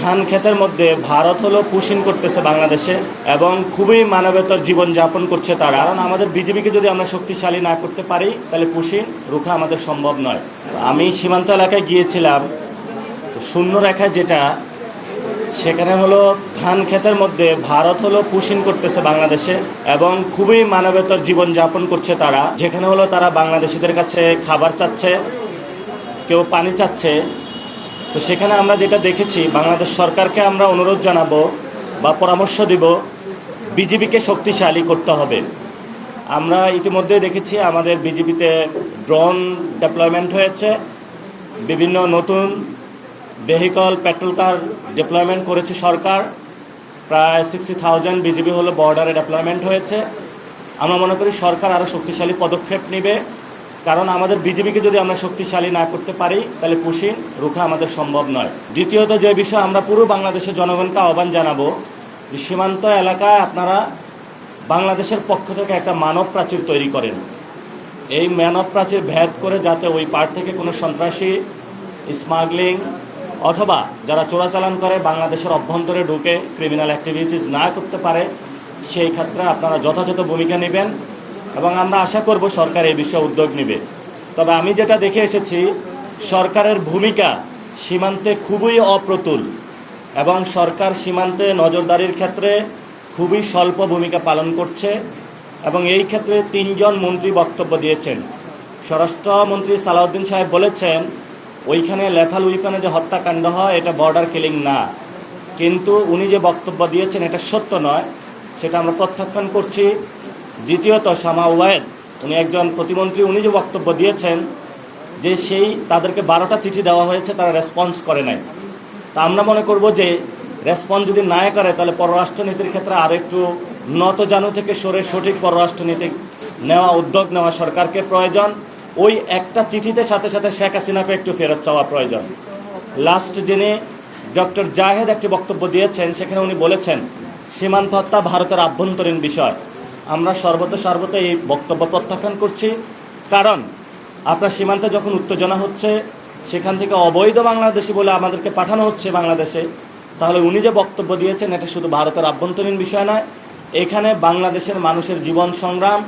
ধান ক্ষেতের মধ্যে ভারত হলো পুশিং করতেছে বাংলাদেশে এবং খুবই মানবতার জীবন যাপন করছে তারা। কারণ আমাদের বিজেপিকে যদি আমরা শক্তিশালী না করতে পারি তাহলে পুশিং রুখা আমাদের সম্ভব নয়। আমি সীমান্ত এলাকায় গিয়েছিলাম, শূন্য রেখা যেটা সেখানে হলো ধান ক্ষেতের মধ্যে ভারত হলো পুশিং করতেছে বাংলাদেশে এবং খুবই মানবতার জীবন যাপন করছে তারা। যেখানে হলো তারা বাংলাদেশিদের কাছে খাবার চাচ্ছে, কেউ পানি চাচ্ছে। তো সেখানে আমরা যেটা দেখেছি, বাংলাদেশ সরকারকে আমরা অনুরোধ জানাবো বা পরামর্শ দিব বিজেপিকে শক্তিশালী করতে হবে। আমরা ইতিমধ্যে দেখেছি আমাদের বিজেপিতে ড্রোন ডেপ্লয়মেন্ট হয়েছে, বিভিন্ন নতুন ভেহিকল পেট্রোল কার ডেপ্লয়মেন্ট করেছে সরকার। প্রায় 60,000 বিজেপি হলো বর্ডারে ডেপ্লয়মেন্ট হয়েছে। আমরা মনে করি সরকার আরও শক্তিশালী পদক্ষেপ নেবে, কারণ আমাদের বিজেপিকে যদি আমরা শক্তিশালী না করতে পারি তাহলে পুশিং রুখা আমাদের সম্ভব নয়। দ্বিতীয়ত যে বিষয়, আমরা পুরো বাংলাদেশের জনগণকে আহ্বান জানাবো যে সীমান্ত এলাকায় আপনারা বাংলাদেশের পক্ষ থেকে একটা মানব প্রাচীর তৈরি করেন। এই মানব প্রাচীর ভেদ করে যাতে ওই পার থেকে কোনো সন্ত্রাসী, স্মাগলিং অথবা যারা চোরাচালান করে বাংলাদেশের অভ্যন্তরে ঢুকে ক্রিমিনাল অ্যাক্টিভিটিস না করতে পারে, সেই ক্ষেত্রে আপনারা যথাযথ ভূমিকা নেবেন এবং আমরা আশা করব সরকার এই বিষয়ে উদ্যোগ নেবে। তবে আমি যেটা দেখে এসেছি, সরকারের ভূমিকা সীমান্তে খুবই অপ্রতুল এবং সরকার সীমান্তে নজরদারির ক্ষেত্রে খুবই স্বল্প ভূমিকা পালন করছে এবং এই ক্ষেত্রে 3 জন মন্ত্রী বক্তব্য দিয়েছেন। স্বরাষ্ট্রমন্ত্রী সালাউদ্দিন সাহেব বলেছেন ওইখানে লেথাল উইপনে যে হত্যাকাণ্ড হয় এটা বর্ডার কিলিং না, কিন্তু উনি যে বক্তব্য দিয়েছেন এটা সত্য নয়, সেটা আমরা প্রত্যাখ্যান করছি। দ্বিতীয়ত শামা ওয়াহেদ, উনি একজন প্রতিমন্ত্রী, উনি যে বক্তব্য দিয়েছেন যে তাদেরকে 12টা চিঠি দেওয়া হয়েছে, তারা রেসপন্স করে নাই। তা আমরা মনে করব যে রেসপন্স যদি না করে তাহলে পররাষ্ট্রনীতির ক্ষেত্রে আরও একটু নতজানু থেকে সরে সঠিক পররাষ্ট্রনীতি উদ্যোগ নেওয়া সরকারকে প্রয়োজন। ওই একটা চিঠিতে সাথে সাথে শেখ হাসিনাকে একটু ফেরত চাওয়া প্রয়োজন। লাস্ট যিনি ডক্টর জাহেদ একটি বক্তব্য দিয়েছেন, সেখানে উনি বলেছেন সীমান্ত হত্যা ভারতের আভ্যন্তরীণ বিষয়। আমরা সর্বত এই বক্তব্য প্রত্যাখ্যান করছি, কারণ আপনার সীমান্তে যখন উত্তেজনা হচ্ছে, সেখান থেকে অবৈধ বাংলাদেশি বলে আমাদেরকে পাঠানো হচ্ছে বাংলাদেশে, তাহলে উনি যে বক্তব্য দিয়েছেন এটা শুধু ভারতের আভ্যন্তরীণ বিষয় নয়, এখানে বাংলাদেশের মানুষের জীবন সংগ্রাম,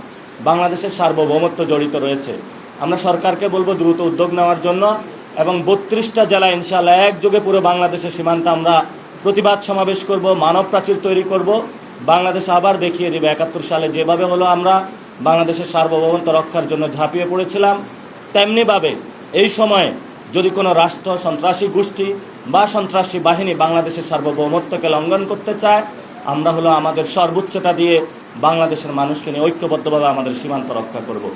বাংলাদেশের সার্বভৌমত্ব জড়িত রয়েছে। আমরা সরকারকে বলবো দ্রুত উদ্যোগ নেওয়ার জন্য এবং 32টা জেলা ইনশাআল্লাহ একযোগে পুরো বাংলাদেশের সীমান্তে আমরা প্রতিবাদ সমাবেশ করব, মানব প্রাচীর তৈরি করব। বাংলাদেশ আবার দেখিয়ে দেবে 71 সালে যেভাবে হলো আমরা বাংলাদেশের সার্বভৌমত্ব রক্ষার জন্য ঝাঁপিয়ে পড়েছিলাম, তেমনিভাবে এই সময়ে যদি কোনো রাষ্ট্র, সন্ত্রাসী গোষ্ঠী বা সন্ত্রাসী বাহিনী বাংলাদেশের সার্বভৌমত্বকে লঙ্ঘন করতে চায়, আমরা হলো আমাদের সর্বোচ্চটা দিয়ে বাংলাদেশের মানুষকে নিয়ে ঐক্যবদ্ধভাবে আমাদের সীমান্ত রক্ষা করব।